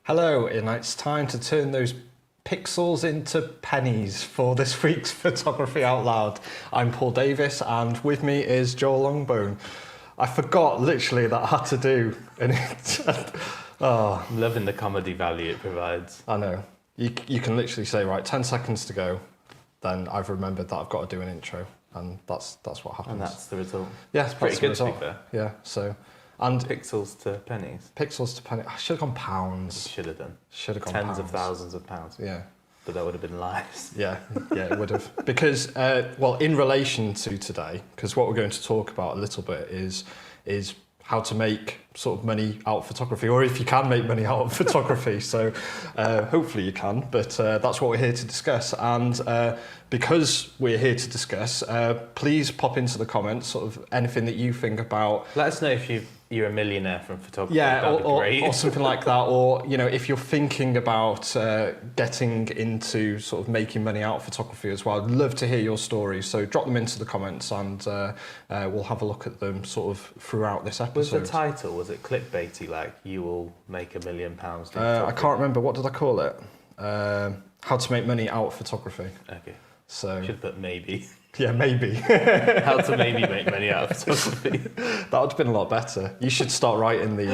Hello, and it's time to turn those pixels into pennies for this week's Photography Out Loud. I'm Paul Davis, and with me is Joel Longbone. I forgot literally that I had to do, and I'm loving the comedy value it provides. I know. You can literally say, right, 10 seconds to go, then I've remembered that I've got to do an intro, and that's what happens. And that's the result. Yeah, it's pretty good to be fair. Yeah, so... And pixels to pennies. Pixels to pennies. I should have gone pounds. Should have done. Should have gone Tens pounds. of thousands of pounds. Yeah. But that would have been lives. Yeah, it would have. Because, well, in relation to today, because what we're going to talk about a little bit is how to make sort of money out of photography, or if you can make money out of photography. So hopefully you can, but that's what we're here to discuss. And because we're here to discuss, please pop into the comments sort of anything that you think about. Let us know if you're a millionaire from photography. Yeah, or something like that. Or, you know, if you're thinking about getting into sort of making money out of photography as well, I'd love to hear your stories. So drop them into the comments and we'll have a look at them sort of throughout this episode. Was the title, was it clickbaity, like, you will make £1 million? I can't remember. What did I call it? How to make money out of photography. Okay. So Should have put maybe. Yeah, maybe. How to maybe make money out of photography. That would have been a lot better. You should start writing the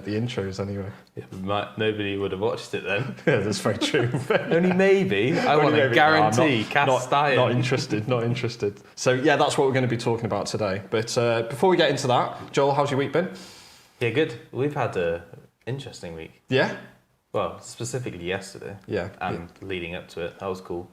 intros anyway. Yeah, nobody would have watched it then. Yeah, that's very true. Only maybe. I want to guarantee cast iron. Not interested. So yeah, that's what we're going to be talking about today. But before we get into that, Joel, how's your week been? Yeah, good. We've had an interesting week. Yeah? Well, specifically yesterday. Yeah. And leading up to it. That was cool.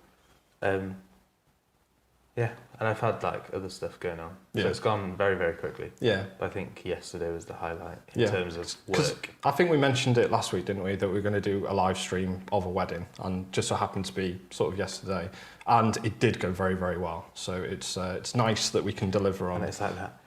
Yeah, and I've had like other stuff going on. So it's gone very, very quickly. Yeah. But I think yesterday was the highlight in terms of work. I think we mentioned it last week, didn't we, that we were going to do a live stream of a wedding, and just so happened to be sort of yesterday. And it did go very, very well. So it's nice that we can deliver on. And it's like that.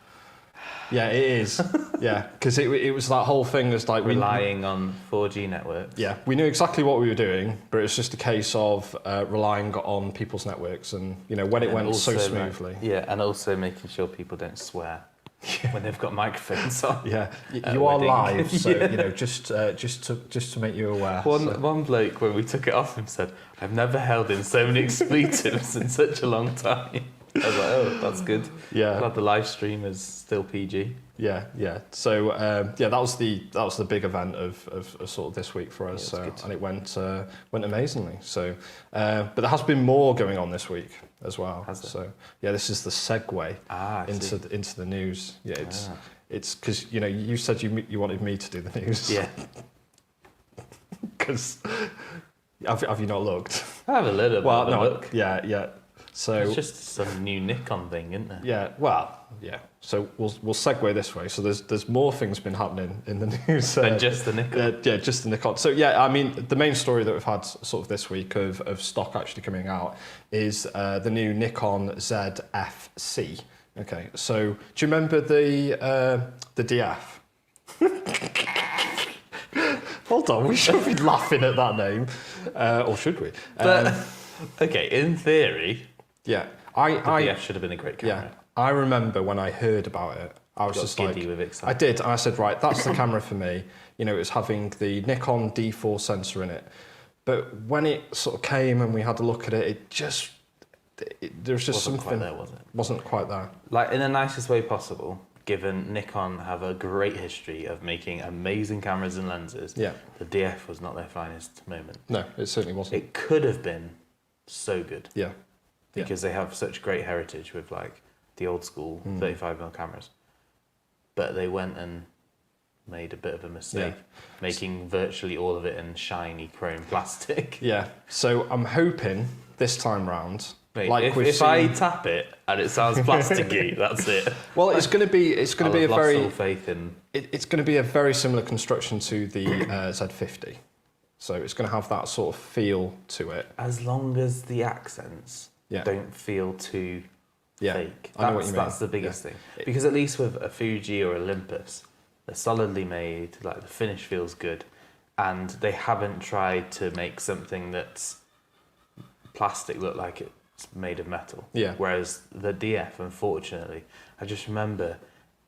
Yeah, it is. Yeah, because it was that whole thing that's like... Relying on 4G networks. Yeah, we knew exactly what we were doing, but it's just a case of relying on people's networks and, you know, when it went so smoothly. Yeah, and also making sure people don't swear when they've got microphones on. Yeah, you are live, so, you know, just to make you aware. One bloke, when we took it off him, said, "I've never held in so many expletives in such a long time." I was like, oh, that's good. Yeah. Glad the live stream is still PG. Yeah. So that was the big event of sort of this week for us. Yeah, and it went amazingly. So, but there has been more going on this week as well. Has there? So yeah, this is the segue into the news. Yeah, it's because, you know, you said you wanted me to do the news. Yeah. Because have you not looked? I have a little bit of a look. Yeah. So it's just some new Nikon thing, isn't there? Yeah, well, yeah. So we'll segue this way. So there's more things been happening in the news than just the Nikon. Yeah, just the Nikon. So yeah, I mean, the main story that we've had sort of this week of stock actually coming out is the new Nikon ZFC. Okay, so do you remember the DF? Hold on, we should be laughing at that name, or should we? Okay, in theory. Yeah, the DF should have been a great camera. Yeah, I remember when I heard about it, I was just like, with excitement. I did, and I said, right, that's the camera for me. You know, it was having the Nikon D4 sensor in it, but when it sort of came and we had a look at it, there was just something. Quite there, was it? Wasn't quite there. Like, in the nicest way possible, given Nikon have a great history of making amazing cameras and lenses. Yeah. The DF was not their finest moment. No, it certainly wasn't. It could have been so good. Yeah. Because they have such great heritage with like the old school 35mm cameras. But they went and made a bit of a mistake, making virtually all of it in shiny chrome plastic. Yeah. So I'm hoping this time round, mate, like if I tap it and it sounds plasticky, that's it. Well, it's going to be a very all faith in. It's going to be a very similar construction to the Z50. So it's going to have that sort of feel to it. As long as the accents don't feel too fake. I know what you mean. That's the biggest thing. Because at least with a Fuji or Olympus, they're solidly made, like the finish feels good, and they haven't tried to make something that's plastic look like it's made of metal. Yeah. Whereas the DF, unfortunately, I just remember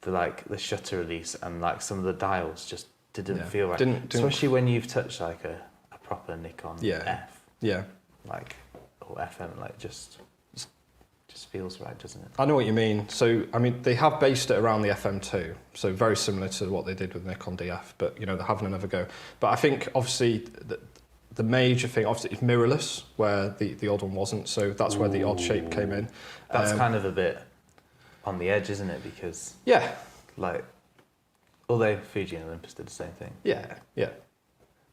the shutter release and like some of the dials just didn't feel right. Didn't Especially when you've touched like a proper Nikon F. Yeah. Like, or FM, like just feels right, doesn't it? I know what you mean. So, I mean, they have based it around the FM2, so very similar to what they did with Nikon DF, but, you know, they're having another go. But I think, obviously, the major thing, obviously, is mirrorless, where the old one wasn't, so that's where the odd shape came in. That's kind of a bit on the edge, isn't it? Because, yeah, like, although Fuji and Olympus did the same thing. Yeah.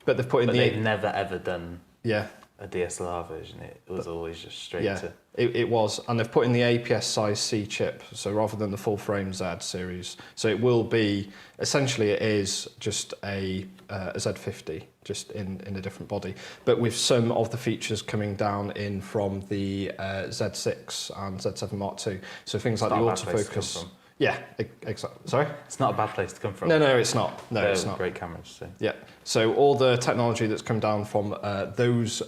But they've put in they've never, ever done a DSLR version. It was always just straight to... It was, and they've put in the APS size C chip, so rather than the full frame Z series. So it will be, essentially it is just a Z50, just in a different body, but with some of the features coming down in from the Z6 and Z7 Mark II. So things like the autofocus. Yeah, exactly. Sorry? It's not a bad place to come from. No, it's not. No, it's not. Great cameras. So. Yeah. So all the technology that's come down from those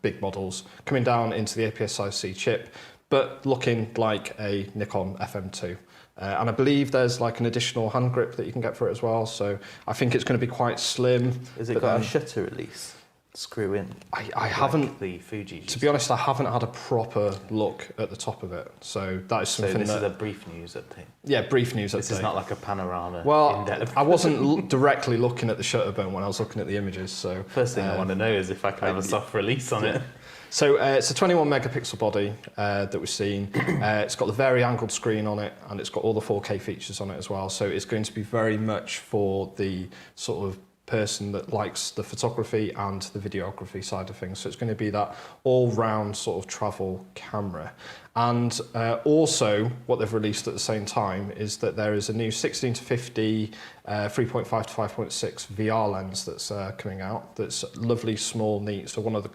big models coming down into the APS size C chip, but looking like a Nikon FM2. And I believe there's like an additional hand grip that you can get for it as well. So I think it's going to be quite slim. Is it got a shutter release? Screw in. I haven't. The Fuji. To be honest, I haven't had a proper look at the top of it. So that is something. So this is a brief news update. Yeah, brief news update. This is not like a panorama. Well, I wasn't directly looking at the shutter bone when I was looking at the images. So first thing I want to know is if I can have a soft release on it. So it's a 21 megapixel body that we're seeing. It's got the very angled screen on it, and it's got all the 4K features on it as well. So it's going to be very much for the sort of person that likes the photography and the videography side of things. So it's going to be that all-round sort of travel camera. And also what they've released at the same time is that there is a new 16 to 50 3.5 to 5.6 VR lens that's coming out. That's lovely, small, neat. So one of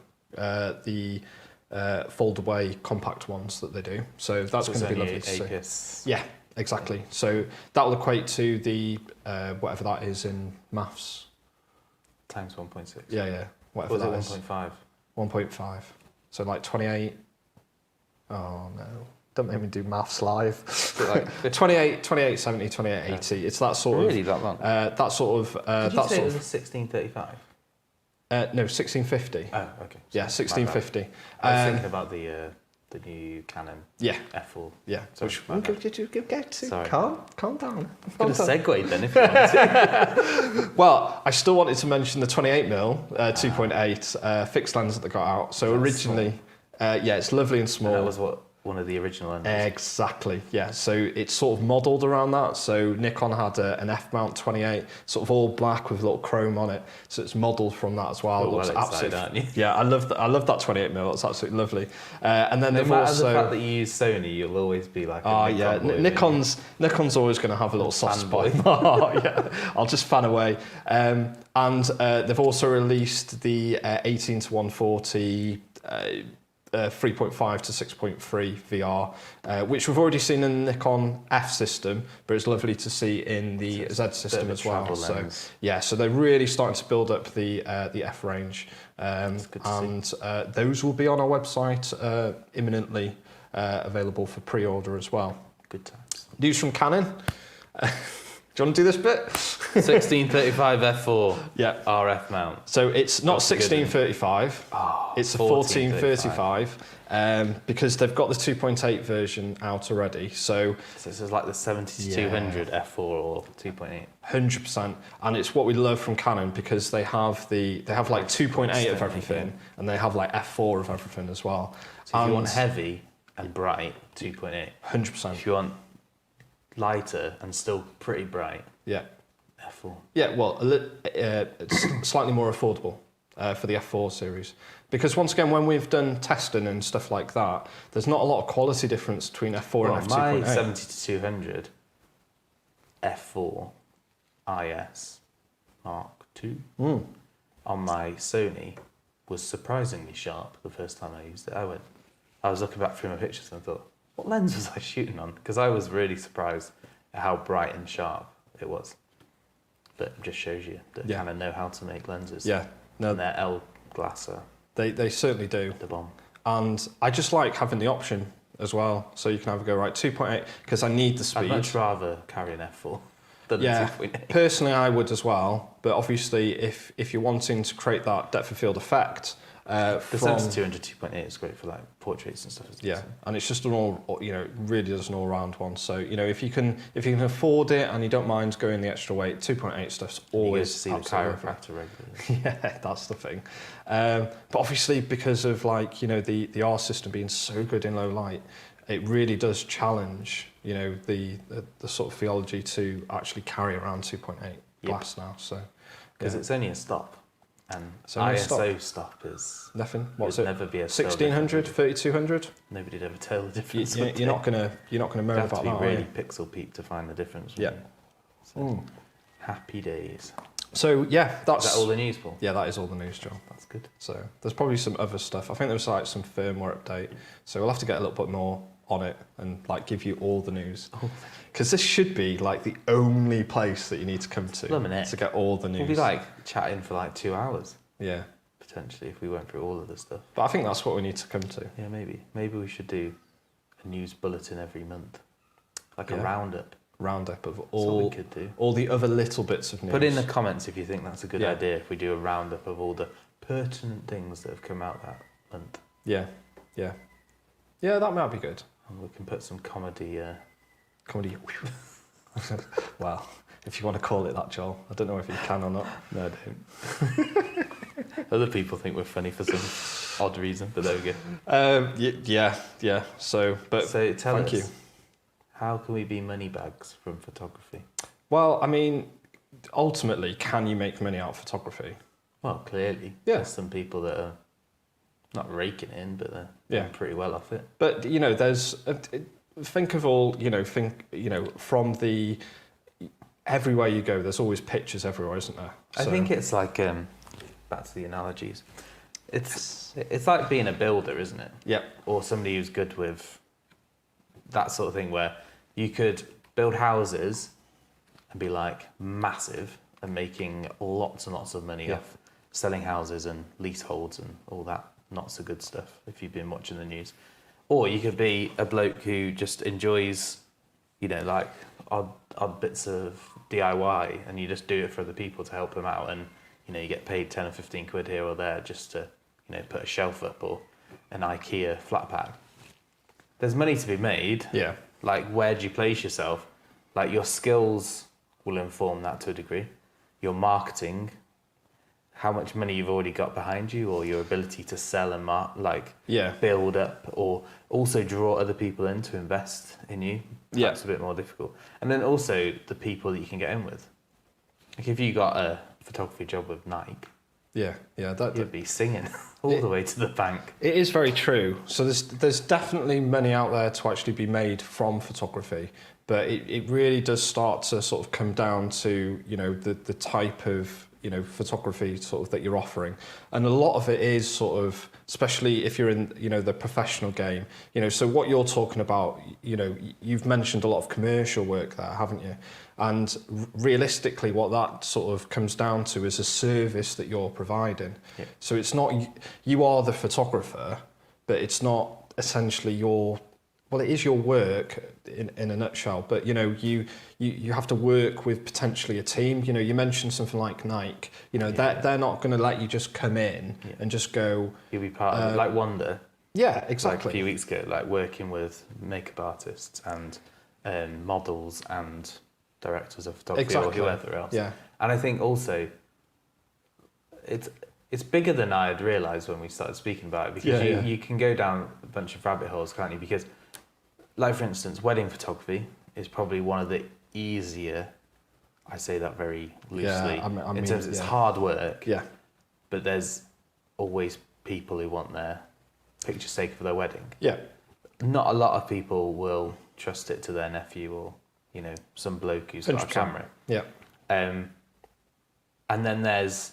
the fold-away compact ones that they do. So that's going to be lovely to see. Yeah, exactly. So that will equate to the whatever that is in maths. Times 1.6. Yeah. Whatever that is. 1.5? 1.5. So like 28. Oh no. Don't make me do maths live. Like 28, 70, 28, 80. Yeah. It's that sort of... Really, that long? That sort of... Did you say it was a 1635? No, 1650. Oh, okay. Yeah, 1650. I was thinking about the new Canon F4. Yeah. Sorry, we'll get to. Sorry. Calm down. Could have segued then if you wanted to. Well, I still wanted to mention the 28mm 2.8 fixed lens that they got out. So originally, it's lovely and small. And that was one of the original lenses. Exactly, yeah. So it's sort of modelled around that. So Nikon had an F-mount 28, sort of all black with a little chrome on it. So it's modelled from that as well. It looks absolutely, aren't you? Yeah, I love that 28mm. It's absolutely lovely. And then no they've matter also the fact that you use Sony, you'll always be like. Nikon's always going to have a little soft spot. Yeah, I'll just fan away. And they've also released the 18 to 140. 3.5 to 6.3 VR, which we've already seen in the Nikon F system, but it's lovely to see in the Z system as well. So yeah, so they're really starting to build up the F range, and those will be on our website imminently, available for pre-order as well. Good times. News from Canon. Do you want to do this bit? 1635 f4 RF mount. So it's not 1635, it's a 1435, because they've got the 2.8 version out already. So this is like the 70 to 200 f4 or 2.8. 100%, and it's what we love from Canon, because they have like 2.8 of everything, and they have like f4 of everything as well. So if you want heavy and bright, 2.8. 100%. If you want lighter and still pretty bright, F4. Yeah, well, it's slightly more affordable for the F4 series, because once again, when we've done testing and stuff like that, there's not a lot of quality difference between F4 and F2.8. My 70 to 200 F4 IS Mark II on my Sony was surprisingly sharp the first time I used it. I was looking back through my pictures and I thought, what lens was I shooting on? Because I was really surprised at how bright and sharp it was. But it just shows you that kind of know how to make lenses. Yeah. No. And their L glass they certainly do. The bomb. And I just like having the option as well. So you can either go, right, 2.8, because I need the speed. I'd much rather carry an F4. than a Yeah, 2.8. personally I would as well, but obviously if you're wanting to create that depth of field effect, The from, Sensor 200 2.8 is great for like portraits and stuff. Isn't yeah, it? and it's just an all, it really is an all-round one. So if you can afford it and you don't mind going the extra weight, 2.8 stuff's You go always to see the absolutely worth it. chiropractor regularly. Yeah, that's the thing. But obviously, because of the R system being so good in low light, it really does challenge the sort of theology to actually carry around 2.8 glass now. So Because it's only a stop, and It's only a ISO stop is nothing. What's would it? never be a 1600, 3200. Nobody'd ever tell the You, difference. you, would you're they? not gonna moan You have about to be that. really Are you? pixel peep to find the difference. Yeah. So, happy days. So yeah, Is that's that all the news, Paul? Yeah, that is all the news, John. That's good. So there's probably some other stuff. I think there's like some firmware update. So we'll have to get a little bit more on it and give you all the news. Because this should be the only place that you need to come to Luminate. to get all the news. We'll be chatting for 2 hours Yeah. potentially if we went through all of the stuff. But I think that's what we need to come to. Yeah, maybe we should do a news bulletin every month, a Yeah. roundup. Roundup of That's what we all could do. the other little bits of news. Put in the comments if you think that's a good Yeah. idea. If we do a roundup of all the pertinent things that have come out that month, Yeah. That might be good. and we can put some comedy. Comedy. Well, if you want to call it that, Joel. I don't know if you can or not. No, I don't. Other people think we're funny for some odd reason, but there we go. Yeah. So, but So tell thank us, you. how can we be money bags from photography? Well, I mean, ultimately, can you make money out of photography? Well, clearly, Yeah. there's some people that are not raking in, but they're Yeah. doing pretty well off it. But there's think of all from the everywhere you go. There's always pictures everywhere, isn't there? I think it's back to the analogies. It's like being a builder, isn't it? Yep. Or somebody who's good with that sort of thing, where you could build houses and be massive and making lots and lots of money Yeah. off selling houses and leaseholds and all that not so good stuff if you've been watching the news. Or you could be a bloke who just enjoys, odd bits of DIY, and you just do it for other people to help them out, and you get paid 10 or 15 quid here or there just to put a shelf up or an IKEA flat pack. There's money to be made. Yeah. Where do you place yourself? Your skills will inform that to a degree. Your marketing, how much money you've already got behind you, or your ability to sell and build up, or also draw other people in to invest in you. That's a bit more difficult. And then also the people that you can get in with. If you got a photography job with Nike, Yeah. you'd be singing all the way to the bank. It is very true. So there's definitely money out there to actually be made from photography, but it really does start to sort of come down to the type of photography sort of that you're offering, and a lot of it is sort of, especially if you're in the professional game. So what you're talking about, you've mentioned a lot of commercial work there, haven't you? And realistically, what that sort of comes down to is a service that you're providing. Yeah. So it's not you are the photographer, but it's not essentially it is your work in a nutshell, but you have to work with potentially a team. You mentioned something like Nike. They're not going to let you just come in and just go. You'll be part of it, like Wonder. Yeah, exactly. A few weeks ago, working with makeup artists and models and directors of photography or whoever else. Yeah. And I think also it's bigger than I had realised when we started speaking about it, because you can go down a bunch of rabbit holes, can't you? Because for instance, wedding photography is probably one of the easier, I say that very loosely, in terms of it's hard work, but there's always people who want their pictures taken for their wedding. Yeah. Not a lot of people will trust it to their nephew or, some bloke who's got a 100%. camera. Yeah. And then there's,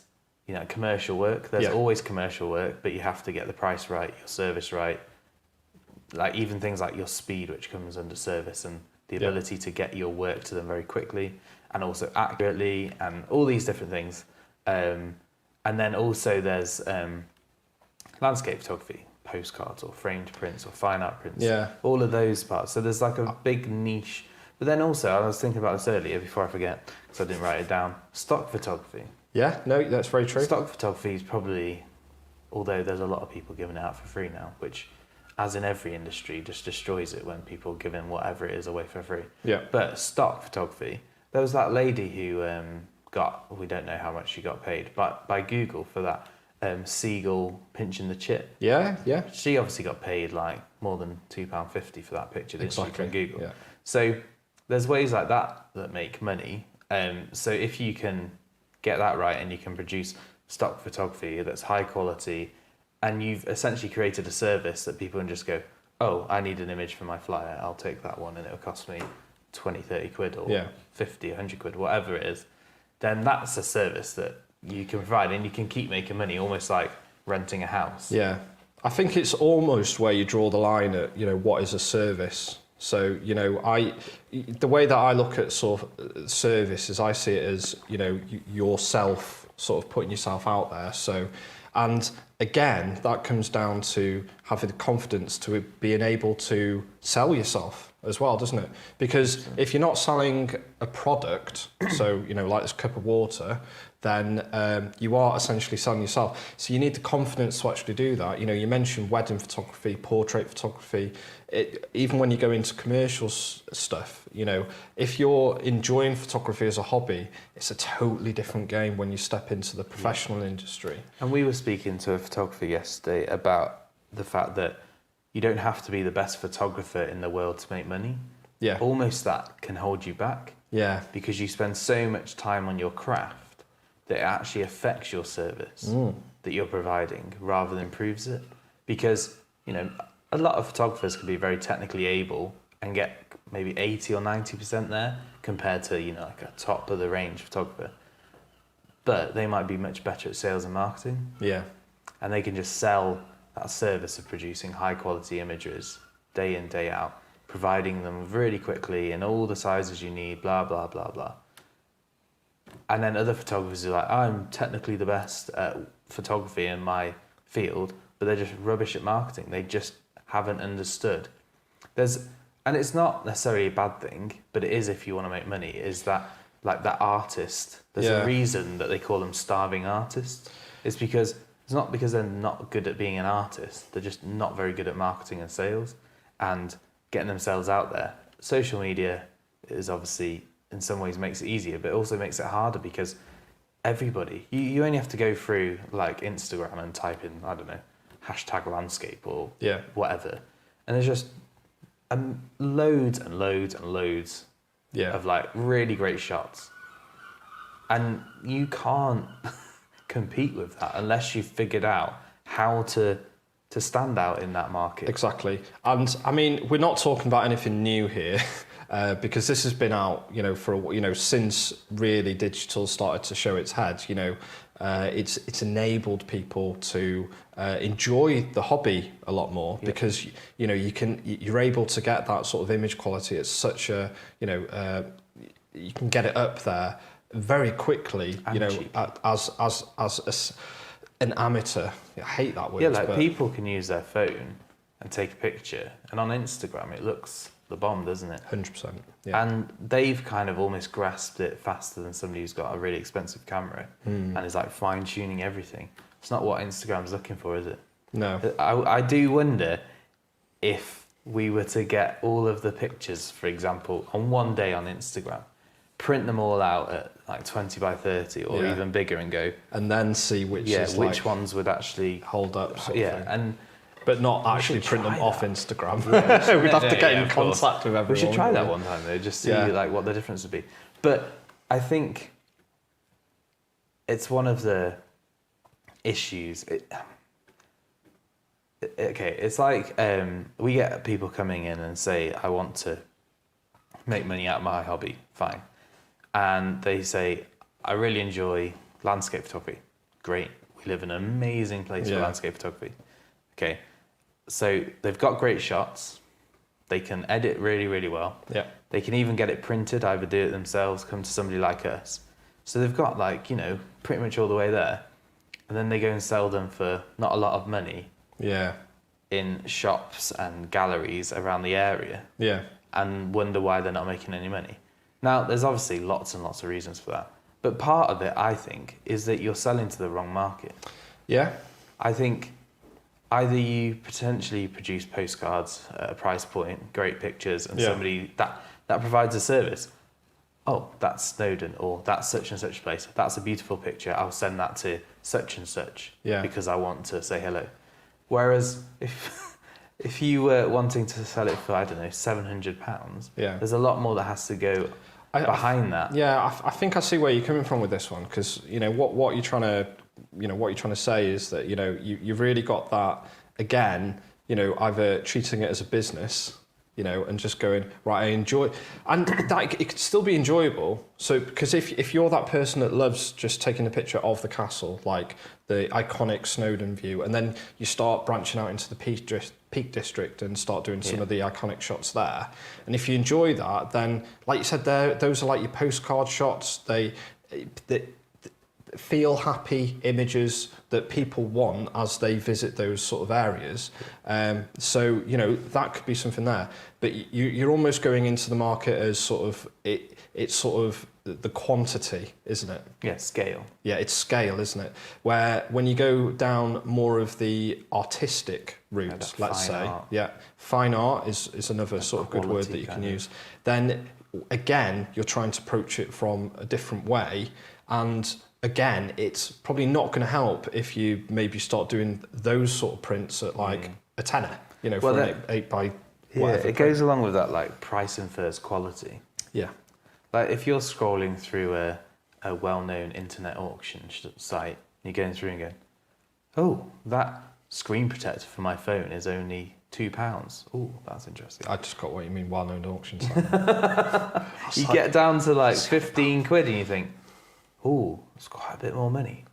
commercial work. There's always commercial work, but you have to get the price right, your service right. Even things like your speed, which comes under service, and the ability to get your work to them very quickly and also accurately, and all these different things. And then also there's landscape photography, postcards or framed prints or fine art prints. Yeah. All of those parts. So there's a big niche But then also, I was thinking about this earlier before I forget, because I didn't write it down. Stock photography. Yeah, no, that's very true. Stock photography is probably, although there's a lot of people giving it out for free now, which, as in every industry, just destroys it when people are giving whatever it is away for free. Yeah. But stock photography, there was that lady who we don't know how much she got paid, but by Google for that seagull pinching the chip. Yeah. She obviously got paid like more than £2.50 for that picture that she from Google. Yeah. So there's ways like that make money. So if you can get that right and you can produce stock photography that's high quality, and you've essentially created a service that people can just go, oh, I need an image for my flyer, I'll take that one and it'll cost me 20, 30 quid or 50, 100 quid, whatever it is, then that's a service that you can provide and you can keep making money, almost like renting a house. Yeah. I think it's almost where you draw the line at, what is a service. So, the way that I look at sort of service is I see it as, yourself sort of putting yourself out there. So, and again, that comes down to having the confidence to being able to sell yourself as well, doesn't it? Because if you're not selling a product, so, like this cup of water, then you are essentially selling yourself. So you need the confidence to actually do that. You mentioned wedding photography, portrait photography. Even when you go into commercial stuff, if you're enjoying photography as a hobby, it's a totally different game when you step into the professional industry. And we were speaking to a photographer yesterday about the fact that you don't have to be the best photographer in the world to make money. Yeah. Almost that can hold you back. Yeah. Because you spend so much time on your craft that it actually affects your service that you're providing rather than improves it. Because, a lot of photographers can be very technically able and get maybe 80 or 90% there compared to, like a top of the range photographer. But they might be much better at sales and marketing. Yeah. And they can just sell that service of producing high quality images day in, day out, providing them really quickly in all the sizes you need, blah, blah, blah, blah. And then other photographers are like, I'm technically the best at photography in my field, but they're just rubbish at marketing. They just haven't understood. And it's not necessarily a bad thing, but it is if you want to make money, is that like that artist, there's a reason that they call them starving artists. It's not because they're not good at being an artist, they're just not very good at marketing and sales and getting themselves out there. Social media is obviously in some ways makes it easier, but it also makes it harder because everybody, you only have to go through like Instagram and type in, I don't know, hashtag landscape or whatever. And there's just loads and loads and loads of like really great shots. And you can't compete with that unless you've figured out how to stand out in that market. Exactly. And I mean, we're not talking about anything new here. Because this has been out, for since really digital started to show its head. It's enabled people to enjoy the hobby a lot more because you're able to get that sort of image quality at such a you can get it up there very quickly. And as an amateur. I hate that word. Yeah, like people can use their phone and take a picture, and on Instagram it looks the bomb, doesn't it? 100%. Yeah. And they've kind of almost grasped it faster than somebody who's got a really expensive camera and is like fine tuning everything. It's not what Instagram's looking for, is it? No. I do wonder if we were to get all of the pictures, for example, on one day on Instagram, print them all out at like 20 by 30 or even bigger and go. And then see which ones would actually hold up. But not actually print them off Instagram. We'd have to get in contact with everyone. We should try that one time though, just see like what the difference would be. But I think it's one of the issues. It's like we get people coming in and say, I want to make money out of my hobby, fine. And they say, I really enjoy landscape photography. Great, we live in an amazing place for landscape photography. Okay. So they've got great shots. They can edit really, really well. Yeah. They can even get it printed, either do it themselves, come to somebody like us. So they've got pretty much all the way there. And then they go and sell them for not a lot of money. Yeah. In shops and galleries around the area. Yeah. and wonder why they're not making any money. Now, there's obviously lots and lots of reasons for that. But part of it, I think, is that you're selling to the wrong market. Yeah. I think either you potentially produce postcards at a price point, great pictures, and somebody that provides a service. Oh, that's Snowdon, or that's such and such place. That's a beautiful picture. I'll send that to such and such because I want to say hello. Whereas if you were wanting to sell it for, I don't know, £700, there's a lot more that has to go behind that. Yeah, I think I see where you're coming from with this one, because what you're trying to say is that you've really got that again. Either treating it as a business, and just going, right, I enjoy, and that it could still be enjoyable. So, because if you're that person that loves just taking a picture of the castle, like the iconic Snowdon view, and then you start branching out into the Peak District and start doing some of the iconic shots there, and if you enjoy that, then, like you said, those are like your postcard shots. They feel happy images that people want as they visit those sort of areas. So that could be something there, but you're almost going into the market as sort of it's sort of the quantity, isn't it? Yeah, scale. Yeah, it's scale, isn't it? Where when you go down more of the artistic route, let's say, fine art is another sort of good word that you can use. Then again, you're trying to approach it from a different way, and again, it's probably not going to help if you maybe start doing those sort of prints at like a tenner, for an 8 by whatever. It goes along with that, like, pricing first, quality. Yeah. Like, if you're scrolling through a well-known internet auction site, you're going through and going, oh, that screen protector for my phone is only £2. Oh, that's interesting. I just got what you mean, well-known auction site. You get down to like 15 quid and you think, oh, it's quite a bit more money.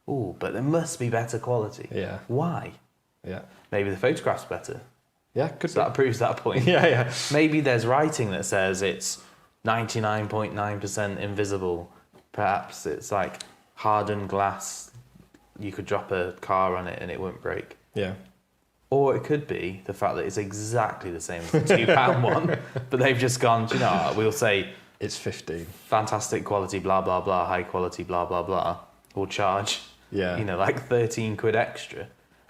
Oh, but there must be better quality. Yeah. Why? Yeah. Maybe the photograph's better. Yeah, could so that proves that point. Yeah. Maybe there's writing that says it's 99.9% invisible. Perhaps it's like hardened glass. You could drop a car on it and it won't break. Yeah. Or it could be the fact that it's exactly the same as the £2 one, but they've just gone, do you know what? We'll say it's 15. Fantastic quality, blah, blah, blah, high quality, blah, blah, blah. We'll charge, like 13 quid extra.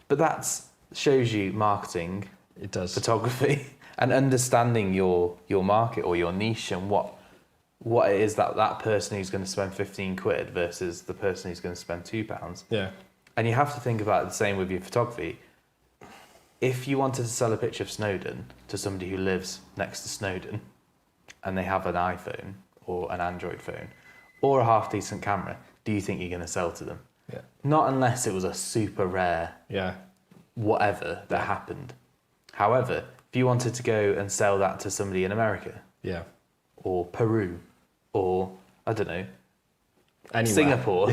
But that shows you marketing. It does. Photography and understanding your market or your niche and what it is that person who's going to spend 15 quid versus the person who's going to spend £2. Yeah. And you have to think about it the same with your photography. If you wanted to sell a picture of Snowdon to somebody who lives next to Snowdon and they have an iPhone or an Android phone or a half decent camera, do you think you're going to sell to them? Yeah. Not unless it was a super rare whatever that happened. However, if you wanted to go and sell that to somebody in America or Peru or, I don't know, anywhere. Singapore,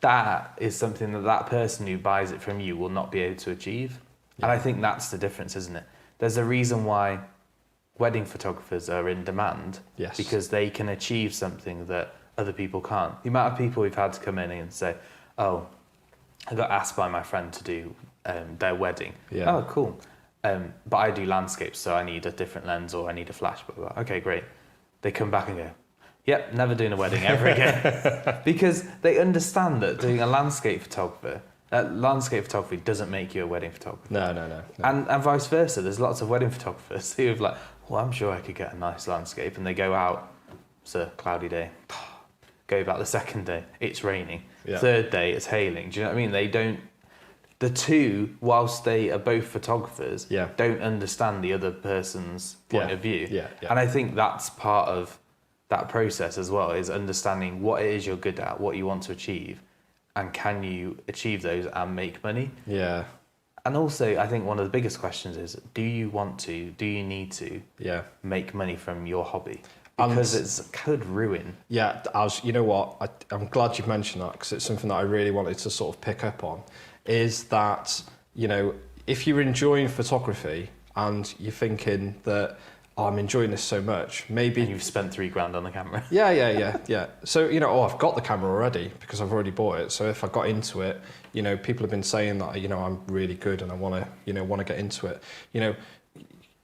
that is something that person who buys it from you will not be able to achieve. And I think that's the difference, isn't it? There's a reason why wedding photographers are in demand, because they can achieve something that other people can't. The amount of people we've had to come in and say, oh, I got asked by my friend to do their wedding. Oh, cool. But I do landscapes, so I need a different lens or I need a flash. Blah, blah, blah. Okay, great. They come back and go, yep, never doing a wedding ever again. Because they understand that doing a landscape photography doesn't make you a wedding photographer. No. And vice versa. There's lots of wedding photographers who have like, well, I'm sure I could get a nice landscape. And they go out, it's a cloudy day. Go back the second day, it's raining. Third day, it's hailing. Do you know what I mean? They don't... The two, whilst they are both photographers, don't understand the other person's point of view. And I think that's part of that process as well, is understanding what it is you're good at, what you want to achieve, and can you achieve those and make money? Yeah. And also, I think one of the biggest questions is, do you need to make money from your hobby? Because it could ruin. Yeah, you know what? I'm glad you've mentioned that, because it's something that I really wanted to sort of pick up on, is that, if you're enjoying photography and you're thinking that, oh, I'm enjoying this so much, maybe... And you've spent £3,000 on the camera. Yeah. So, I've got the camera already because I've already bought it. So if I got into it, people have been saying that, I'm really good and I want to get into it.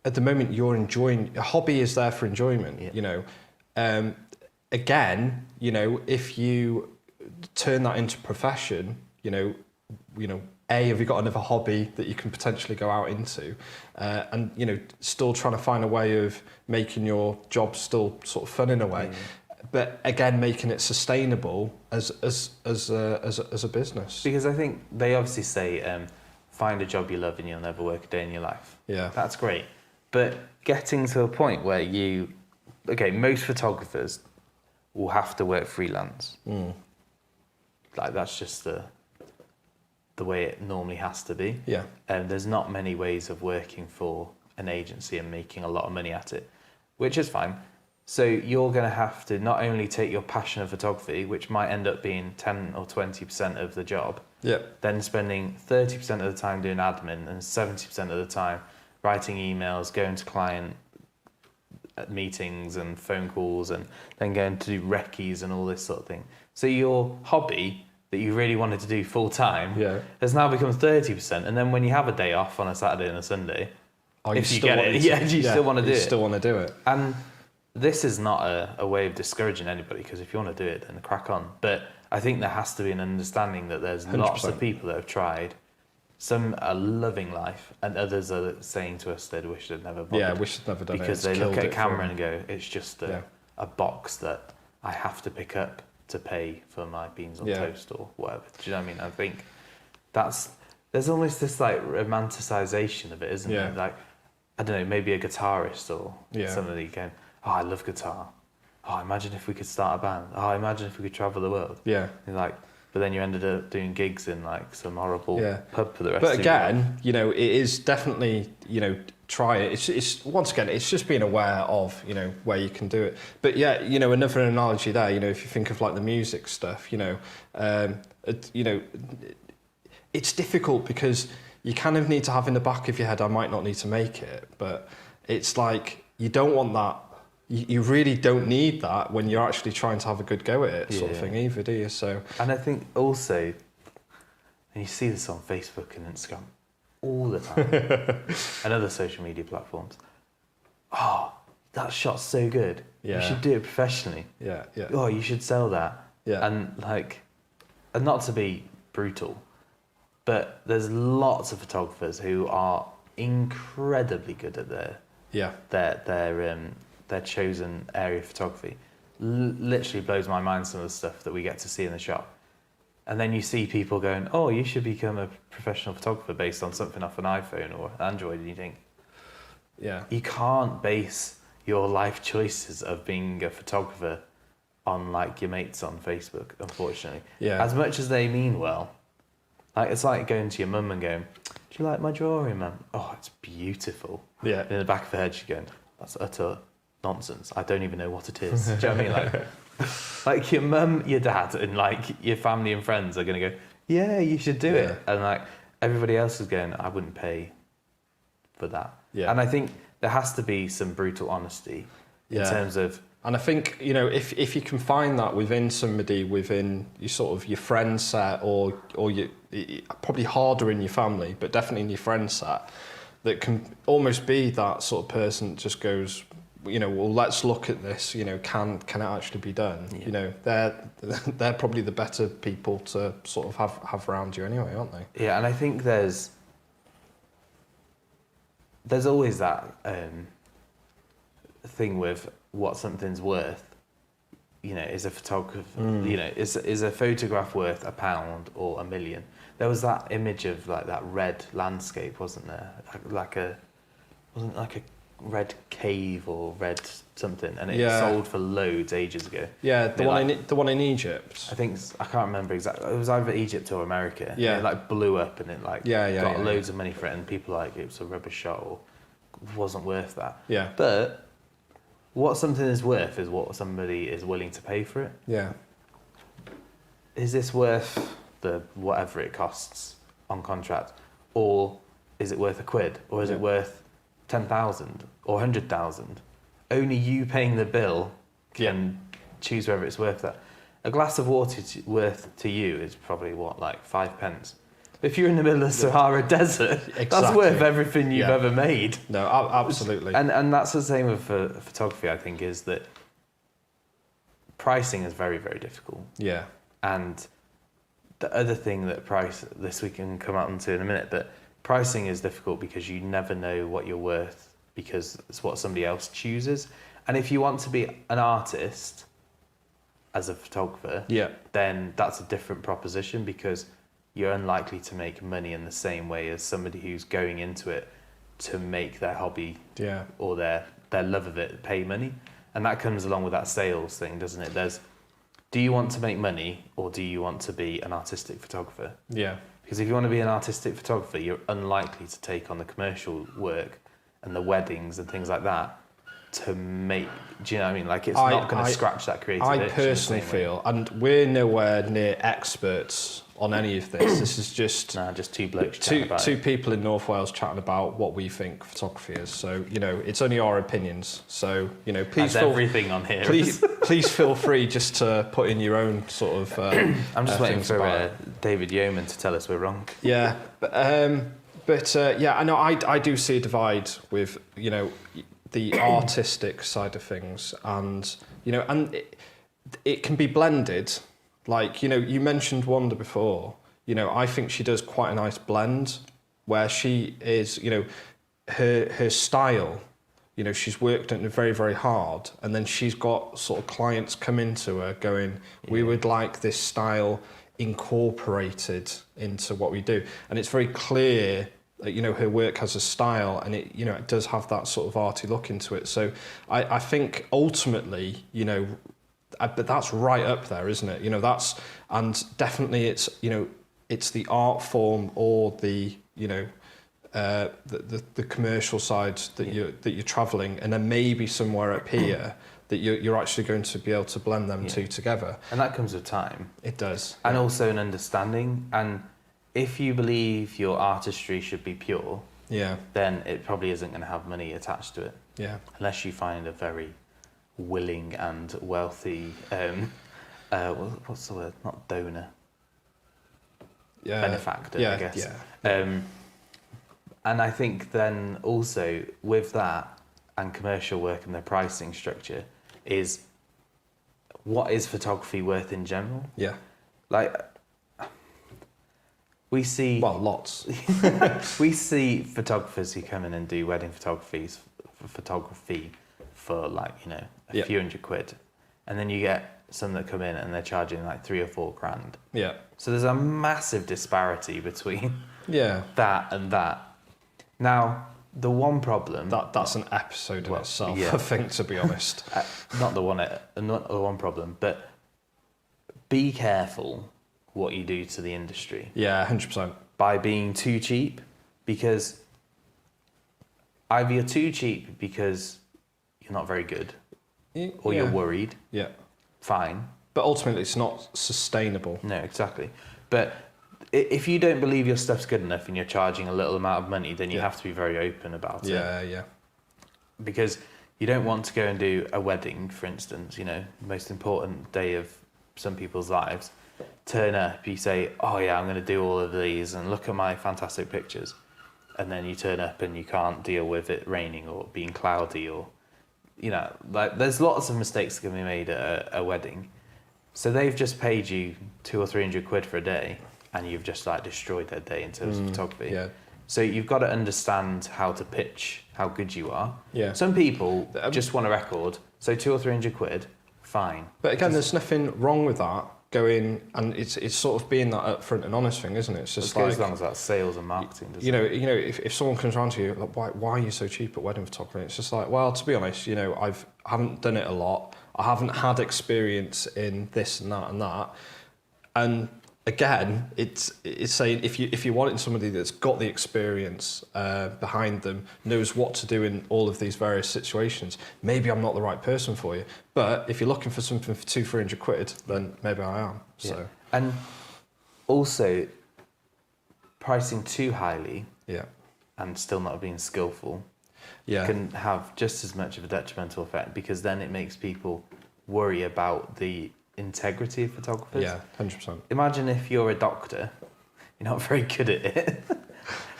at the moment you're enjoying, a hobby is there for enjoyment, Yeah. you know. Again, you know, if you turn that into profession, you know, have you got another hobby that you can potentially go out into, and you know, still trying to find a way of making your job still sort of fun in a way, but again, making it sustainable as a business. Because I think they obviously say, find a job you love and you'll never work a day in your life. Yeah, That's great, but getting to a point where most photographers will have to work freelance. Like that's just the way it normally has to be. Yeah. There's not many ways of working for an agency and making a lot of money at it, which is fine. So you're going to have to not only take your passion of photography, which might end up being 10 or 20% of the job, then spending 30% of the time doing admin and 70% of the time writing emails, going to client meetings and phone calls, and then going to do recce's and all this sort of thing. So your hobby that you really wanted to do full time has now become 30%. And then when you have a day off on a Saturday and a Sunday, if you get it, you still want to do it. Still want to do it. And this is not a way of discouraging anybody, because if you want to do it, then crack on. But I think there has to be an understanding that there's 100%. Lots of people that have tried. Some are loving life, and others are saying to us they'd wish they'd never bothered. Yeah, wish they'd never done it. Because they look at a camera and go, it's just a box that I have to pick up to pay for my beans on toast or whatever. Do you know what I mean? I think there's almost this like romanticization of it, isn't it? Like, I don't know, maybe a guitarist or somebody going, oh, I love guitar. Oh, imagine if we could start a band. Oh, imagine if we could travel the world. Yeah. And like, but then you ended up doing gigs in like some horrible pub for the rest of your life. But again, you know, it is definitely, you know, try it. It's once again, it's just being aware of, you know, where you can do it. But yeah, you know, another analogy there, you know, if you think of like the music stuff, you know, it's difficult because you kind of need to have in the back of your head, I might not need to make it, but it's like, you don't want that. You really don't need that when you're actually trying to have a good go at it, sort of thing, either, do you? So, and I think also, and you see this on Facebook and Instagram all the time, and other social media platforms. Oh, that shot's so good. You should do it professionally. Oh, you should sell that. And like, and not to be brutal, but there's lots of photographers who are incredibly good at their chosen area of photography. Literally blows my mind, some of the stuff that we get to see in the shop. And then you see people going, oh, you should become a professional photographer based on something off an iPhone or Android, and you think, you can't base your life choices of being a photographer on like your mates on Facebook, unfortunately. As much as they mean well, like it's like going to your mum and going, do you like my drawing, mum? Oh, it's beautiful. In the back of her head she's going, that's utter nonsense. I don't even know what it is. Do you know what I mean? Like your mum, your dad, and like your family and friends are going to go, yeah, you should do it. And like everybody else is going, I wouldn't pay for that. And I think there has to be some brutal honesty in terms of... And I think, you know, if you can find that within somebody, within your sort of your friend set, or you probably harder in your family, but definitely in your friend set, that can almost be that sort of person that just goes, you know, well, let's look at this, you know, can it actually be done? You know, they're probably the better people to sort of have around you anyway, aren't they? Yeah, and I think there's always that thing with what something's worth. You know, is a photographer, you know, is a photograph worth £1 or £1 million? There was that image of like that red landscape, wasn't there? Wasn't like a red cave or red something, and it sold for loads ages ago. Yeah, the one in Egypt. I think I can't remember exactly. It was either Egypt or America. Yeah, it like blew up and it like got loads of money for it, and people like it was a rubbish shot or wasn't worth that. Yeah, but what something is worth is what somebody is willing to pay for it. Yeah, is this worth the whatever it costs on contract, or is it worth £1, or is it worth 10,000 or 100,000? Only you paying the bill can choose whether it's worth that. A glass of water worth to you is probably what, like 5 pence. If you're in the middle of the Sahara Desert, that's Exactly. worth everything you've ever made. No, absolutely. And that's the same with photography, I think, is that pricing is very, very difficult. Yeah. And the other thing that this we can come out into in a minute, but pricing is difficult because you never know what you're worth because it's what somebody else chooses. And if you want to be an artist as a photographer, then that's a different proposition because you're unlikely to make money in the same way as somebody who's going into it to make their hobby or their love of it pay money. And that comes along with that sales thing, doesn't it? Do you want to make money or do you want to be an artistic photographer? Yeah. Because if you want to be an artistic photographer, you're unlikely to take on the commercial work and the weddings and things like that to make, do you know what I mean? Like, it's not going to scratch that creative itch. I personally feel, and we're nowhere near experts on any of this. This is just two blokes chatting about two people in North Wales chatting about what we think photography is. So, you know, it's only our opinions. So, you know, please everything on here. Please feel free just to put in your own sort of. I'm just waiting for David Yeoman to tell us we're wrong. Yeah, but yeah, I know I do see a divide with, you know, the artistic side of things, and you know, and it can be blended. Like, you know, you mentioned Wanda before. You know, I think she does quite a nice blend where she is, you know, her style. You know, she's worked on it very, very hard, and then she's got sort of clients come into her going, we would like this style incorporated into what we do, and it's very clear. You know, her work has a style, and it, you know, it does have that sort of arty look into it. So I think ultimately, you know, but that's right up there, isn't it? You know, and definitely it's, you know, it's the art form or the, you know, the commercial side that you're traveling, and then maybe somewhere up here that you're actually going to be able to blend them two together. And that comes with time. It does. And also an understanding. And if you believe your artistry should be pure, then it probably isn't going to have money attached to it. Yeah. Unless you find a very willing and wealthy, what's the word? Not donor. Benefactor, I guess. Yeah. And I think then also with that and commercial work and their pricing structure is, what is photography worth in general? Yeah. Like, we see... Well, lots. We see photographers who come in and do wedding photography for like, you know, a few £100. And then you get some that come in and they're charging like £3 or £4 grand. Yeah. So there's a massive disparity between that and that. Now, the one problem... That's an episode in itself, I think, to be honest. Not the one problem, but be careful what you do to the industry. Yeah, 100%. By being too cheap, because either you're too cheap because you're not very good, or you're worried. Yeah. Fine. But ultimately, it's not sustainable. No, exactly. But if you don't believe your stuff's good enough and you're charging a little amount of money, then you have to be very open about it. Yeah. Because you don't want to go and do a wedding, for instance, you know, the most important day of some people's lives. Turn up, you say, oh yeah, I'm going to do all of these and look at my fantastic pictures. And then you turn up and you can't deal with it raining or being cloudy, or, you know, like, there's lots of mistakes that can be made at a wedding. So they've just paid you £200 or £300 for a day, and you've just like destroyed their day in terms of photography. Yeah. So you've got to understand how to pitch how good you are. Yeah. Some people just want a record, so £200 or £300, fine. But again, there's nothing wrong with that. Going, and it's sort of being that upfront and honest thing, isn't it? It's just like, as long as that's sales and marketing, doesn't it? You know, if someone comes around to you, like, why are you so cheap at wedding photography? It's just like, well, to be honest, you know, I haven't done it a lot. I haven't had experience in this and that. And again, it's saying if you're wanting somebody that's got the experience behind them, knows what to do in all of these various situations, maybe I'm not the right person for you. But if you're looking for something for £200-300, then maybe I am. So. Yeah. And also, pricing too highly and still not being skillful can have just as much of a detrimental effect, because then it makes people worry about the integrity of photographers. Yeah, 100%. Imagine if you're a doctor you're not very good at it.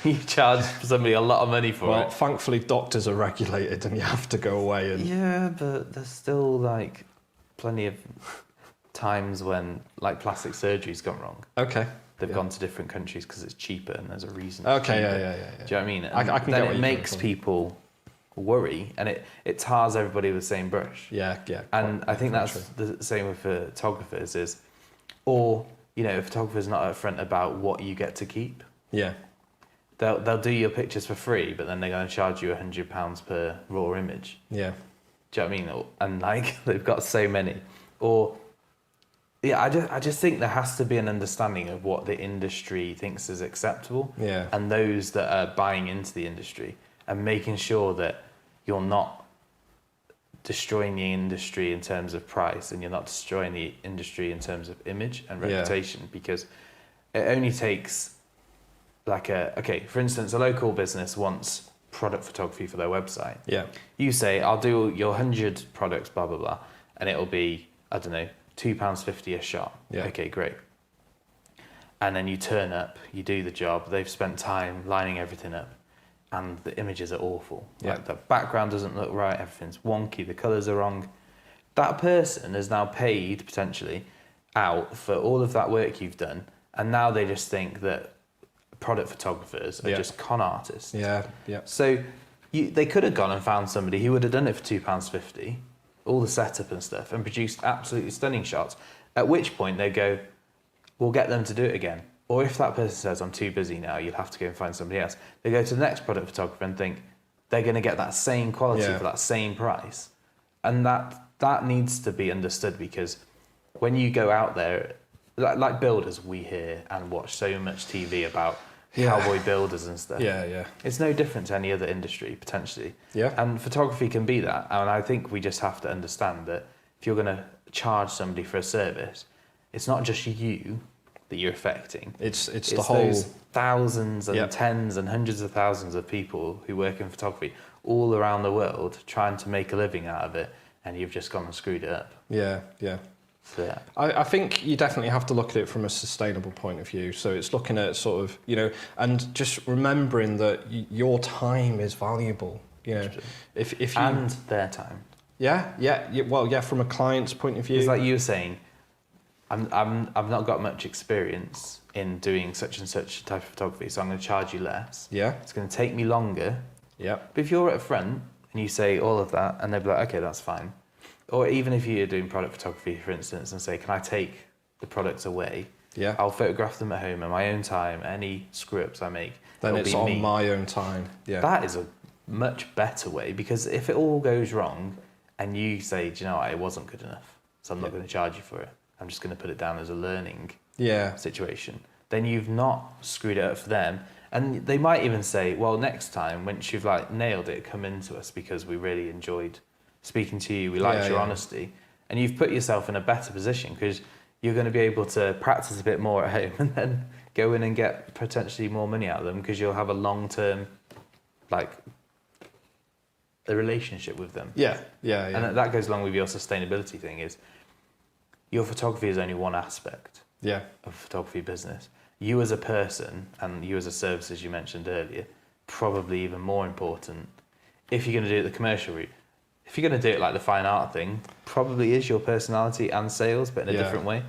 You charge somebody a lot of money for it. Well, thankfully doctors are regulated and you have to go away and... Yeah, but there's still like plenty of times when like plastic surgery's gone wrong. Okay. They've gone to different countries because it's cheaper and there's a reason. Okay, yeah. Do you know what I mean? I can then get what it makes people worry and it tars everybody with the same brush. Yeah. And I think that's the same with photographers or a photographer's not upfront about what you get to keep. Yeah. They'll do your pictures for free, but then they're going to charge you £100 per raw image. Yeah. Do you know what I mean? And like they've got so many. Or I just think there has to be an understanding of what the industry thinks is acceptable. Yeah. And those that are buying into the industry and making sure that you're not destroying the industry in terms of price and you're not destroying the industry in terms of image and reputation, because it only takes for instance, a local business wants product photography for their website. Yeah. You say, I'll do your 100 products, blah, blah, blah, and it'll be, I don't know, £2.50 a shot. Yeah. Okay, great. And then you turn up, you do the job, they've spent time lining everything up, and the images are awful. Yeah. Like the background doesn't look right, everything's wonky, the colours are wrong. That person has now paid, potentially, out for all of that work you've done, and now they just think that product photographers are just con artists. Yeah. So they could have gone and found somebody who would have done it for £2.50, all the setup and stuff, and produced absolutely stunning shots, at which point they go, we'll get them to do it again. Or if that person says, I'm too busy now, you'll have to go and find somebody else, they go to the next product photographer and think they're going to get that same quality for that same price. And that needs to be understood, because when you go out there, like builders, we hear and watch so much TV about cowboy builders and stuff. Yeah. It's no different to any other industry, potentially. Yeah. And photography can be that. And I think we just have to understand that if you're going to charge somebody for a service, it's not just you that you're affecting. It's the whole... those thousands and tens and hundreds of thousands of people who work in photography all around the world trying to make a living out of it, and you've just gone and screwed it up. Yeah. So, yeah. I think you definitely have to look at it from a sustainable point of view. So it's looking at sort of, and just remembering that your time is valuable. If you... And their time. Yeah. Well, from a client's point of view. It's like you were saying, I've not got much experience in doing such and such type of photography, so I'm going to charge you less. Yeah. It's going to take me longer. Yeah. But if you're at front and you say all of that, and they'll be like, okay, that's fine. Or even if you're doing product photography, for instance, and say, can I take the products away? Yeah. I'll photograph them at home in my own time. Any screw-ups I make, then it's on me. my own time. Yeah. That is a much better way, because if it all goes wrong and you say, do you know what, it wasn't good enough, so I'm not going to charge you for it, I'm just going to put it down as a learning situation, then you've not screwed it up for them. And they might even say, well, next time, once you've nailed it, come into us, because we really enjoyed speaking to you, we liked your honesty, and you've put yourself in a better position, because you're going to be able to practice a bit more at home and then go in and get potentially more money out of them, because you'll have a long-term a relationship with them. Yeah. And that goes along with your sustainability thing, is your photography is only one aspect of photography business. You as a person and you as a service, as you mentioned earlier, probably even more important if you're going to do it the commercial route. If you're going to do it like the fine art thing, probably is your personality and sales, but in a different way.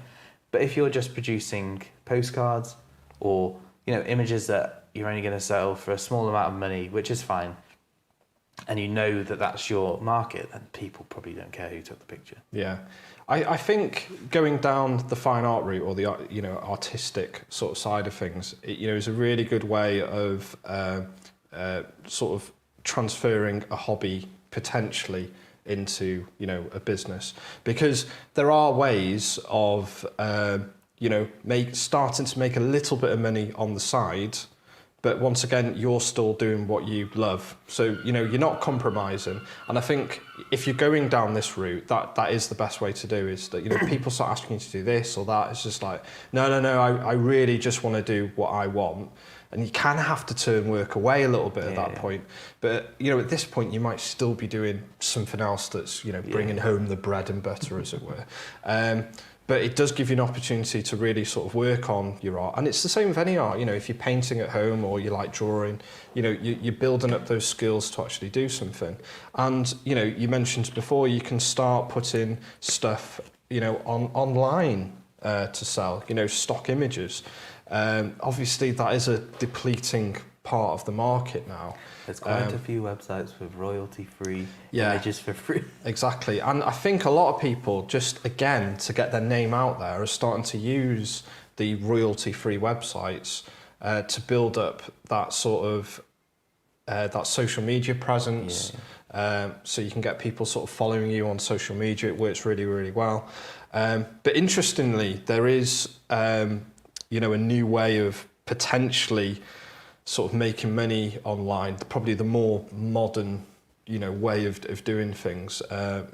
But if you're just producing postcards or images that you're only going to sell for a small amount of money, which is fine, and you know that that's your market, then people probably don't care who took the picture. Yeah. I think going down the fine art route, or the artistic sort of side of things, is a really good way of sort of transferring a hobby potentially into a business, because there are ways of starting to make a little bit of money on the side. But once again, you're still doing what you love. So, you're not compromising. And I think if you're going down this route, that is the best way to do, is that, people start asking you to do this or that. It's just like, no, I really just want to do what I want. And you kind of have to turn work away a little bit at that point. But, at this point, you might still be doing something else that's, bringing home the bread and butter, as it were. But it does give you an opportunity to really sort of work on your art. And it's the same with any art. You know, if you're painting at home or you like drawing, you know, you're building up those skills to actually do something. And, you know, you mentioned before, you can start putting stuff, you know, online to sell, you know, stock images. Obviously, that is a depleting part of the market now. There's quite a few websites with royalty-free images for free. Exactly. And I think a lot of people, just again, to get their name out there, are starting to use the royalty-free websites to build up that sort of that social media presence. So you can get people sort of following you on social media. It works really, really well. But interestingly, there is, you know, a new way of potentially sort of making money online, probably the more modern, you know, way of doing things,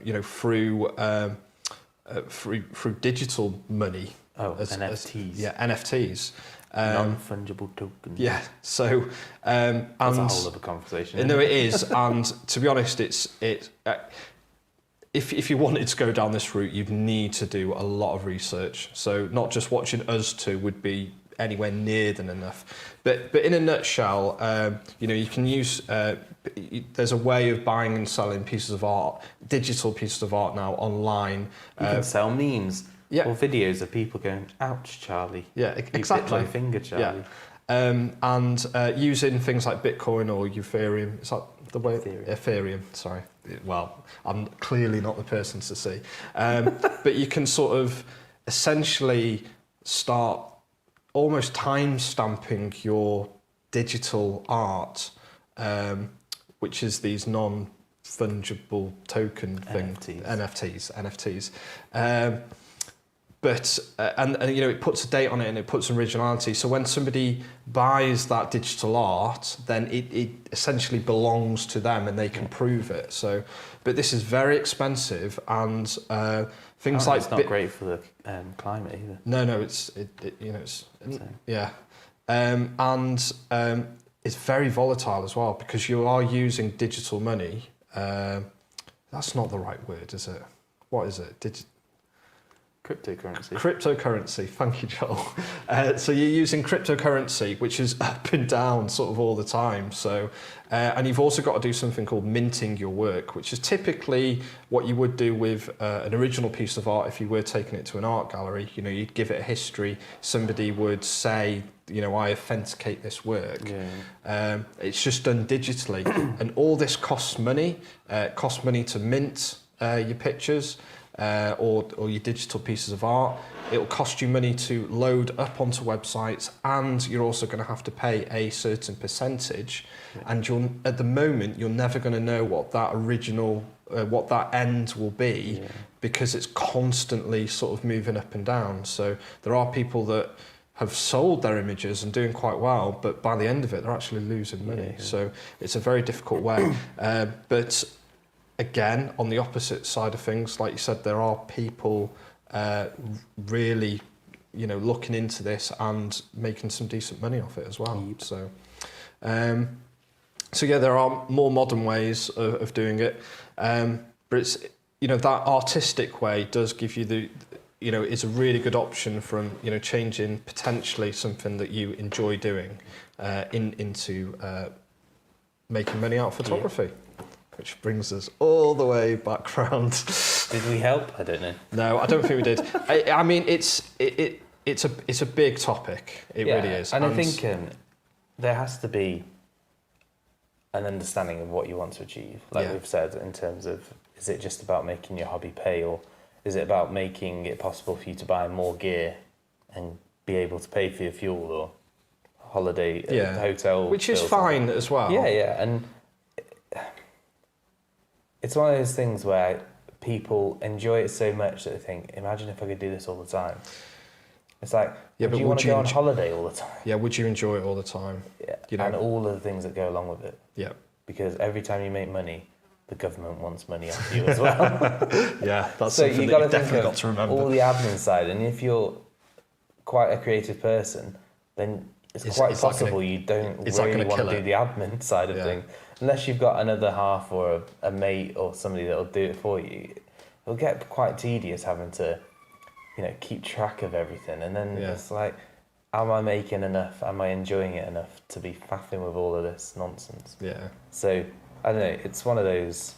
you know, through digital money. Oh, NFTs. NFTs. Non-fungible tokens. Yeah, so... that's a whole other conversation. No, it is, and to be honest, if you wanted to go down this route, you'd need to do a lot of research. So not just watching us two would be anywhere near than enough. But in a nutshell, you know, you can use, there's a way of buying and selling pieces of art, digital pieces of art now online. You can sell memes or videos of people going, ouch, Charlie. Yeah, exactly. You bit my finger, Charlie. Yeah. And using things like Bitcoin or Ethereum, is that the way? Ethereum, sorry. Well, I'm clearly not the person to see. But you can sort of essentially start almost time stamping your digital art, which is these non-fungible token NFTs. But you know, it puts a date on it and it puts originality. So when somebody buys that digital art, then it essentially belongs to them and they can prove it. So, but this is very expensive, and things like it's not great for the climate either. No, it's it's very volatile as well, because you are using digital money. That's not the right word, is it? What is it? Cryptocurrency, thank you, Joel. So you're using cryptocurrency, which is up and down sort of all the time. So, and you've also got to do something called minting your work, which is typically what you would do with an original piece of art if you were taking it to an art gallery. You know, you'd give it a history. Somebody would say, you know, I authenticate this work. Yeah. It's just done digitally. And all this costs money. It costs money to mint your pictures. Or your digital pieces of art. It'll cost you money to load up onto websites, and you're also going to have to pay a certain percentage. And at the moment, you're never going to know what that original, what that end will be, because it's constantly sort of moving up and down. So there are people that have sold their images and doing quite well, but by the end of it, they're actually losing money. So it's a very difficult way. But again, on the opposite side of things, like you said, there are people really, you know, looking into this and making some decent money off it as well. So yeah, there are more modern ways of doing it, but it's, you know, that artistic way does give you the, you know, it's a really good option from, you know, changing potentially something that you enjoy doing into making money out of photography. Which brings us all the way back round. Did we help? I don't know. No, I don't think we did. I mean, it's a big topic. It really is. And I think there has to be an understanding of what you want to achieve. Like we've said, in terms of, is it just about making your hobby pay, or is it about making it possible for you to buy more gear and be able to pay for your fuel or holiday hotel? Which is fine as well. Yeah. And it's one of those things where people enjoy it so much that they think, imagine if I could do this all the time. It's like, would you want to go on holiday all the time? Yeah, would you enjoy it all the time? Yeah, you know? And all of the things that go along with it. Yeah. Because every time you make money, the government wants money off you as well. Yeah, that's so something that you've definitely got to remember. All the admin side, and if you're quite a creative person, then it's quite possible you don't really want to do the admin side of things. Unless you've got another half or a mate or somebody that'll do it for you, it'll get quite tedious having to, keep track of everything. And then it's like, am I making enough? Am I enjoying it enough to be faffing with all of this nonsense? Yeah. So, I don't know, it's one of those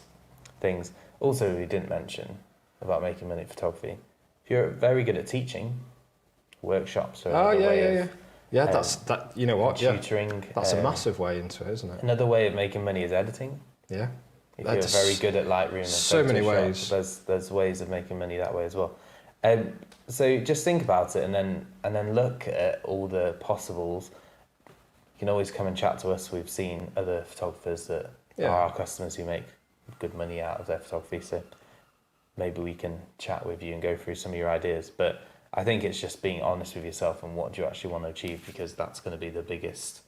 things. Also, we didn't mention about making money in photography. If you're very good at teaching, workshops are Yeah, that's that. You know what? tutoring. That's a massive way into it, isn't it? Another way of making money is editing. Yeah. If you're very good at Lightroom and so many Photoshop, ways. There's ways of making money that way as well. So just think about it, and then look at all the possibles. You can always come and chat to us. We've seen other photographers that are our customers who make good money out of their photography. So maybe we can chat with you and go through some of your ideas. But I think it's just being honest with yourself and what do you actually want to achieve, because that's going to be the biggest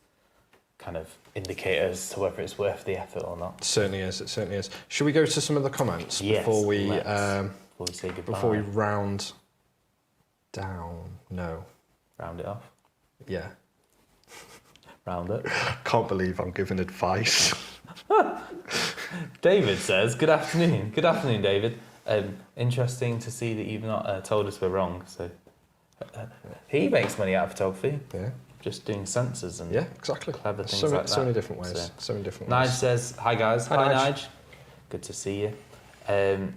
kind of indicator as to whether it's worth the effort or not. It certainly is. It certainly is. Should we go to some of the comments before we say goodbye? before we round down? No. Round it off. Yeah. Round it. Can't believe I'm giving advice. David says, "Good afternoon." Good afternoon, David. Interesting to see that you've not told us we're wrong. So he makes money out of photography. Yeah. Just doing sensors and exactly. clever things so like that. So many different ways. So many different Nige ways. says, "Hi guys." Hi Nige. Good to see you.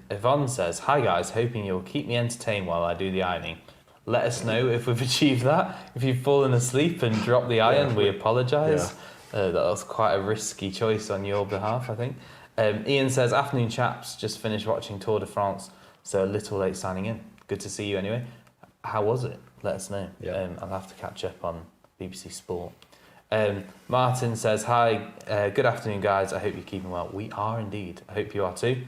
Yvonne says, "Hi guys, hoping you'll keep me entertained while I do the ironing. Let us know if we've achieved that. If you've fallen asleep and dropped the iron, we apologise. That was quite a risky choice on your behalf, I think." Ian says, "Afternoon chaps, just finished watching Tour de France, so a little late signing in. Good to see you anyway. How was it? Let us know. I'll have to catch up on BBC Sport." Martin says, "Hi, good afternoon guys, I hope you're keeping well." We are indeed, I hope you are too.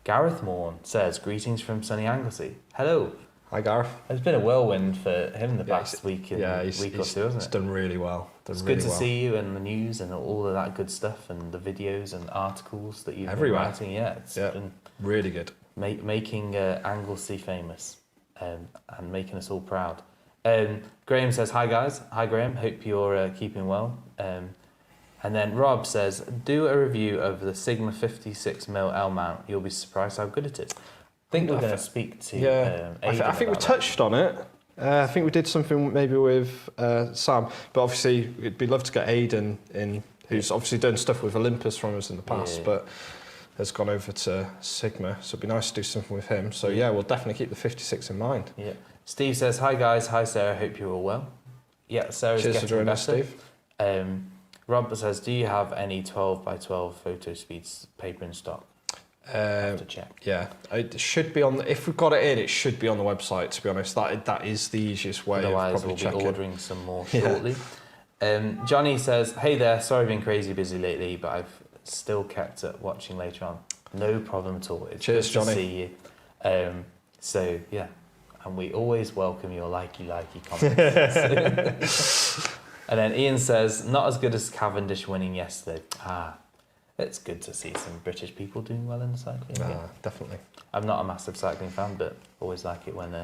Gareth Morn says, "Greetings from sunny Anglesey." Hello. Hi Gareth. It's been a whirlwind for him the past week or two, hasn't it? He's done really well. It's good to see you and the news and all of that good stuff and the videos and articles that you've been writing. Yeah, it's been really good. Making Anglesey famous and making us all proud. Graham says, "Hi guys." Hi Graham, hope you're keeping well. And then Rob says, "Do a review of the Sigma 56mm L mount. You'll be surprised how good it is." I think we're going to speak to I think we touched on it. I think we did something maybe with Sam, but obviously we'd love to get Aidan in, who's obviously done stuff with Olympus from us in the past, but has gone over to Sigma, so it'd be nice to do something with him. So we'll definitely keep the 56 in mind. Yeah. Steve says, "Hi guys, hi Sarah, hope you're all well." Yeah, Sarah's Cheers getting for joining better. us, Steve. Rob says, "Do you have any 12x12 photo speeds paper in stock?" Have to check. Yeah, it should be on. If we've got it in, it should be on the website. To be honest, that is the easiest way. Otherwise, of probably we'll be ordering some more shortly. Johnny says, "Hey there, sorry I've been crazy busy lately, but I've still kept up watching later on." No problem at all. It's Cheers, good Johnny. to see you. So yeah, and we always welcome your likey comments. And then Ian says, "Not as good as Cavendish winning yesterday." It's good to see some British people doing well in cycling. Definitely. I'm not a massive cycling fan, but always like it when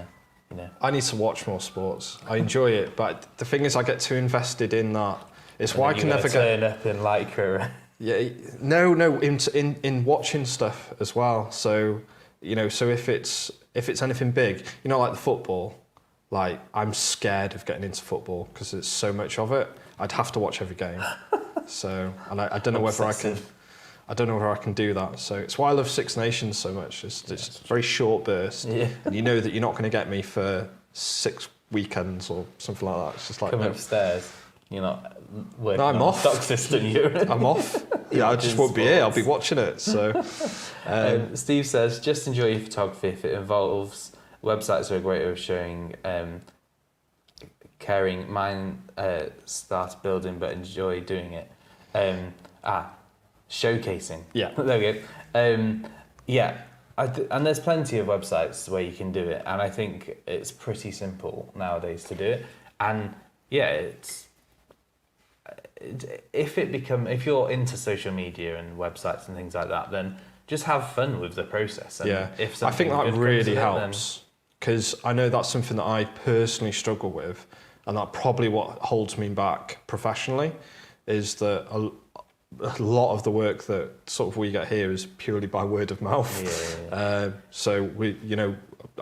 I need to watch more sports. I enjoy it, but the thing is, I get too invested in that. It's why I can never turn up in Lycra. Yeah, no, in watching stuff as well. So so if it's anything big, like the football, like I'm scared of getting into football because there's so much of it. I'd have to watch every game. So, and I don't know whether I can. I don't know whether I can do that. So it's why I love Six Nations so much. It's very short burst, and you know that you're not going to get me for 6 weekends or something like that. It's just like come upstairs. You're not working I'm on off. the stock system. I'm off. Yeah, I just won't be here. I'll be watching it. So Steve says, "Just enjoy your photography. If it involves websites, are a great way of showing caring. Mine start building, but enjoy doing it." Showcasing. Yeah. There we go. And there's plenty of websites where you can do it, and I think it's pretty simple nowadays to do it. And if you're into social media and websites and things like that, then just have fun with the process. And if I think that really helps, then because I know that's something that I personally struggle with, and that probably what holds me back professionally is that a lot of the work that sort of we get here is purely by word of mouth. So we,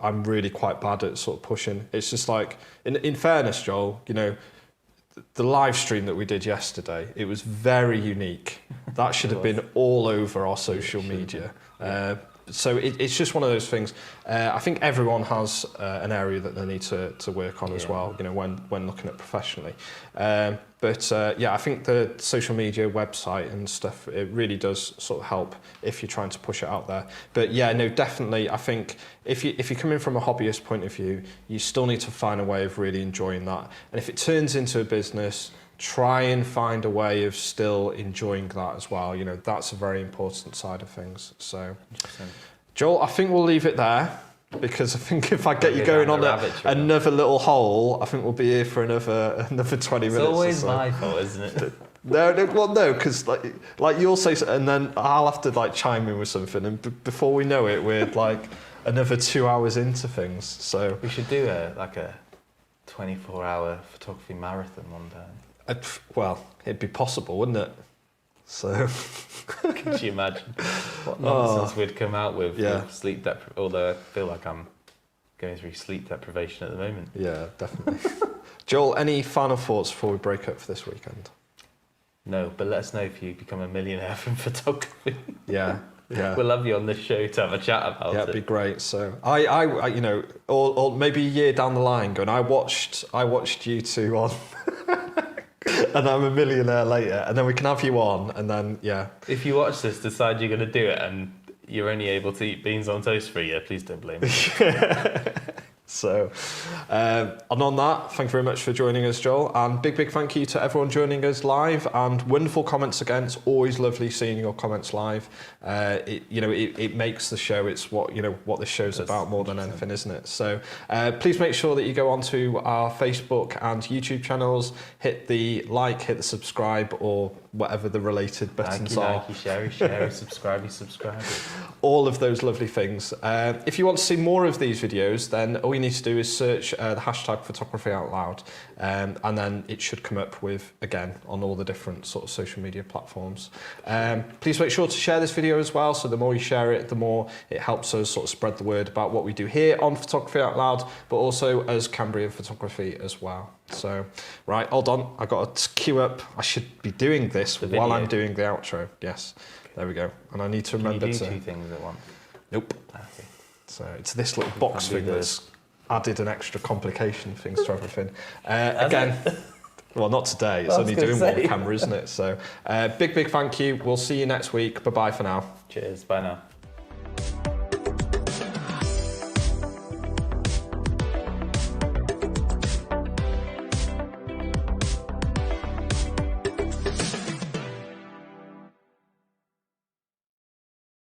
I'm really quite bad at sort of pushing. It's just like, in fairness, Joel, you know, the live stream that we did yesterday, it was very unique. That should have been all over our social media. So it's just one of those things. I think everyone has an area that they need to work on as well, you know, when looking at professionally. But I think the social media website and stuff, it really does sort of help if you're trying to push it out there. But yeah, no, definitely, I think if you're coming from a hobbyist point of view, you still need to find a way of really enjoying that. And if it turns into a business, try and find a way of still enjoying that as well. You know, that's a very important side of things. So, Joel, I think we'll leave it there, because I think if I get you going on another little hole, I think we'll be here for another 20 minutes. It's always my fault, isn't it? No, because like you'll say, and then I'll have to like chime in with something, and before we know it, we're like another 2 hours into things. So we should do a 24-hour photography marathon one day. Well, it'd be possible, wouldn't it? So, could you imagine what nonsense we'd come out with? With sleep deprivation. Although I feel like I'm going through sleep deprivation at the moment. Yeah, definitely. Joel, any final thoughts before we break up for this weekend? No, but let us know if you become a millionaire from photography. Yeah. We'll have you on this show to have a chat about it. Yeah, it'd be great. So I you know, or maybe a year down the line, going, I watched you two on. And I'm a millionaire later, and then we can have you on, and then, If you watch this, decide you're going to do it, and you're only able to eat beans on toast for a year, please don't blame me. So, and on that, thank you very much for joining us, Joel, and big thank you to everyone joining us live, and wonderful comments again. It's always lovely seeing your comments live. It makes the show. It's what the show's about more than anything, isn't it? So please make sure that you go onto our Facebook and YouTube channels, hit the like, hit the subscribe, or whatever the related buttons are. Share, subscribe. All of those lovely things. If you want to see more of these videos, then all you need to do is search the hashtag photography out loud, and then it should come up with, again, on all the different sort of social media platforms. Please make sure to share this video as well, so the more you share it, the more it helps us sort of spread the word about what we do here on Photography Out Loud, but also as Cambrian Photography as well. So, right, hold on, I've got to queue up. I should be doing this while I'm doing the outro. Yes, there we go. And I need to remember to... Can you do 2 things at once? Nope. Okay. So it's this little box thing that's added an extra complication things to everything. Again, well, not today. It's only doing one camera, isn't it? So big thank you. We'll see you next week. Bye-bye for now. Cheers. Bye now.